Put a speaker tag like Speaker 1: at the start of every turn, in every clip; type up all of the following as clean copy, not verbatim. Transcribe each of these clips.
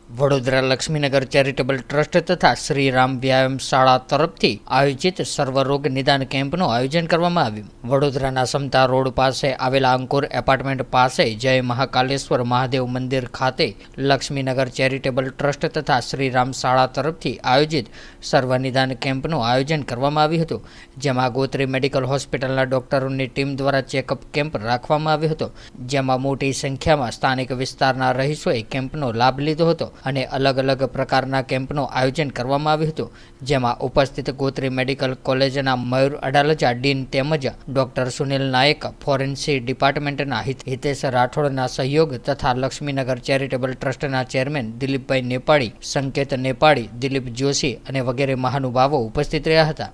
Speaker 1: Vadodara Laxmi Nagar charitable trust તથા શ્રીરામ વ્યાયામ શાળા તરફથી આયોજિત સર્વરોગ નિદાન કેમ્પનું આયોજન કરવામાં આવ્યું. વડોદરાના સમતા રોડ પાસે આવેલા અંકુર એપાર્ટમેન્ટ પાસે જય મહાકાલેશ્વર મહાદેવ મંદિર ખાતે લક્ષ્મીનગર ચેરિટેબલ ટ્રસ્ટ તથા શ્રીરામ શાળા તરફથી આયોજિત સર્વ નિદાન કેમ્પનું આયોજન કરવામાં આવ્યું હતું, જેમાં ગોત્રી મેડિકલ હોસ્પિટલના ડોક્ટરોની ટીમ દ્વારા ચેકઅપ કેમ્પ રાખવામાં આવ્યો હતો, જેમાં મોટી સંખ્યામાં સ્થાનિક વિસ્તારના રહીશોએ કેમ્પનો લાભ લીધો હતો અને અલગ અલગ પ્રકારના કેમ્પનું આયોજન કરવામાં આવ્યું હતું, જેમાં ઉપસ્થિત ગોત્રી મેડિકલ કોલેજના મયુર અડાલજા ડીન તેમજ ડોક્ટર સુનિલ નાયક, ફોરેન્સિક ડિપાર્ટમેન્ટના હિતેશ રાઠોડના સહયોગ તથા લક્ષ્મીનગર ચેરિટેબલ ટ્રસ્ટના ચેરમેન દિલીપભાઈ નેપાળી, સંકેત નેપાળી, દિલીપ જોશી અને વગેરે મહાનુભાવો ઉપસ્થિત રહ્યા હતા.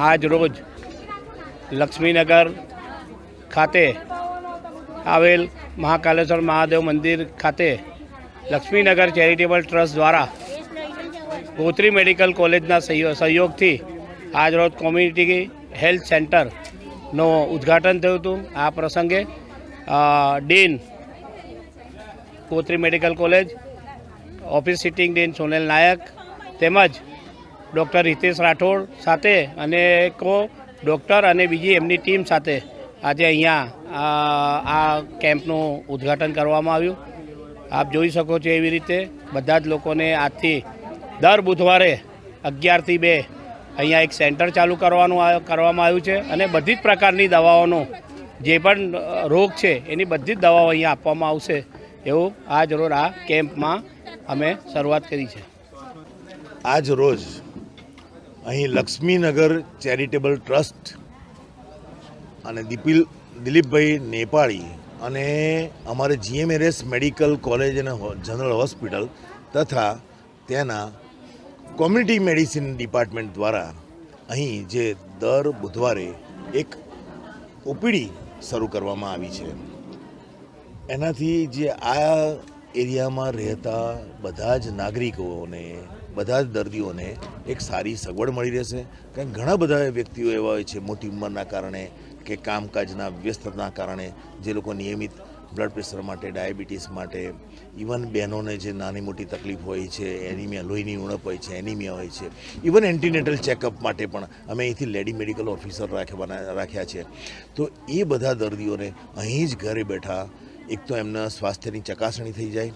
Speaker 2: આજ રોજ લક્ષ્મીનગર ખાતે આવેલ મહાકાલેશ્વર મહાદેવ મંદિર ખાતે લક્ષ્મીનગર ચેરિટેબલ ટ્રસ્ટ દ્વારા ગોત્રી મેડિકલ કોલેજના સહયોગથી આજરોજ કોમ્યુનિટી હેલ્થ સેન્ટરનું ઉદ્ઘાટન થયું હતું. આ પ્રસંગે dean Gotri medical college, officiating dean Sonal Nayak તેમજ ડૉક્ટર હિતેશ રાઠોડ સાથે અનેકો ડૉક્ટર અને બીજી એમની ટીમ સાથે આજે અહીંયા આ કેમ્પનું ઉદ્ઘાટન કરવામાં આવ્યું. આપ જોઈ શકો છો એવી રીતે બધા જ લોકોને આજથી દર બુધવારે 11 થી 2 અહીંયા એક સેન્ટર ચાલુ કરવામાં આવ્યું છે અને બધી જ પ્રકારની દવાઓનો જે પણ રોગ છે એની બધી જ દવાઓ અહીંયા આપવામાં આવશે એવું આજ રોજ આ કેમ્પમાં અમે શરૂઆત કરી છે.
Speaker 3: આજ રોજ અહીં લક્ષ્મીનગર ચેરિટેબલ ટ્રસ્ટ અને દિલીપભાઈ નેપાળી અને અમારે GMRS મેડિકલ કોલેજ અને જનરલ હોસ્પિટલ તથા તેના કોમ્યુનિટી મેડિસિન ડિપાર્ટમેન્ટ દ્વારા અહીં જે દર બુધવારે એક ઓપીડી શરૂ કરવામાં આવી છે. એનાથી જે આ એરિયામાં રહેતા બધા જ નાગરિકોને, બધા જ દર્દીઓને એક સારી સગવડ મળી રહેશે. કારણ કે ઘણા બધા વ્યક્તિઓ એવા હોય છે મોટી ઉંમરના કારણે કે કામકાજના વ્યસ્તતાના કારણે જે લોકો નિયમિત બ્લડ પ્રેશર માટે, ડાયાબિટીસ માટે, ઇવન બહેનોને જે નાની મોટી તકલીફ હોય છે, એનિમિયા, લોહીની ઉણપ હોય છે, એનિમિયા હોય છે, ઇવન એન્ટીનેટલ ચેકઅપ માટે પણ અમે અહીંથી લેડી મેડિકલ ઓફિસર રાખ્યા છે. તો એ બધા દર્દીઓને અહીં જ ઘરે બેઠા એક તો એમના સ્વાસ્થ્યની ચકાસણી થઈ જાય,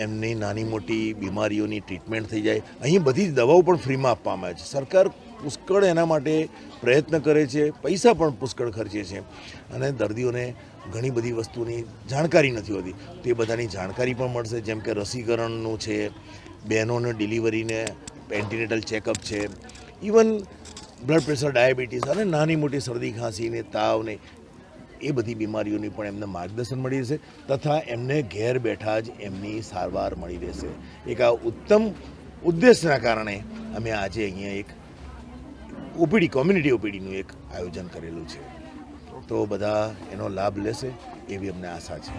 Speaker 3: એમની નાની મોટી બીમારીઓની ટ્રીટમેન્ટ થઈ જાય. અહીં બધી જ દવાઓ પણ ફ્રીમાં આપવામાં આવે છે. સરકાર પુષ્કળ એના માટે પ્રયત્ન કરે છે, પૈસા પણ પુષ્કળ ખર્ચે છે અને દર્દીઓને ઘણી બધી વસ્તુની જાણકારી નથી હોતી. તો એ બધાની જાણકારી પણ મળશે, જેમ કે રસીકરણનું છે, બહેનોને ડિલિવરીને એન્ટીનેટલ ચેકઅપ છે, ઇવન બ્લડ પ્રેશર, ડાયાબિટીસ અને નાની મોટી શરદી, ખાંસીને, તાવને એ બધી બીમારીઓની પણ એમને માર્ગદર્શન મળી રહેશે તથા એમને ઘેર બેઠા જ એમની સારવાર મળી રહેશે. એક આ ઉત્તમ ઉદ્દેશના કારણે અમે આજે અહીંયા એક ઓપીડી, કોમ્યુનિટી ઓપીડીનું એક આયોજન કરેલું છે. તો બધા એનો લાભ લેશે એવી અમને આશા છે.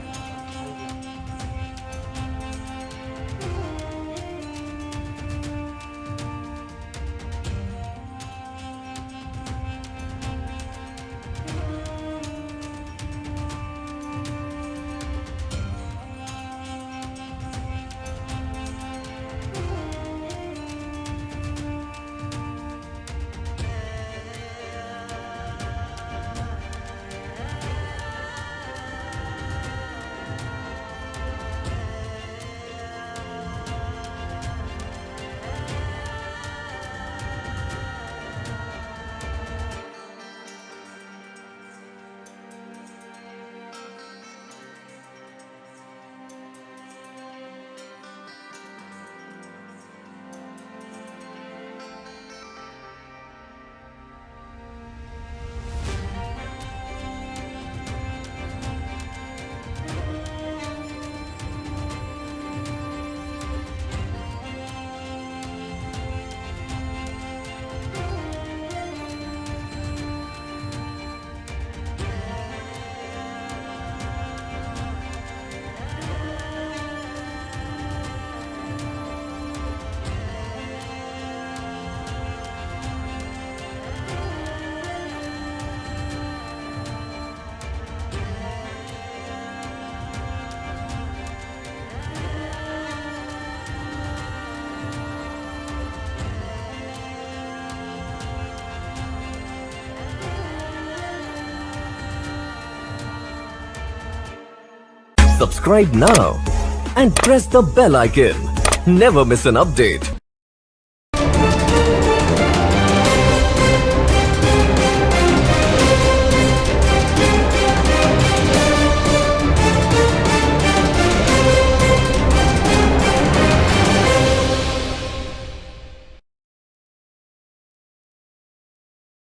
Speaker 4: Subscribe now and press the bell icon. Never miss an update.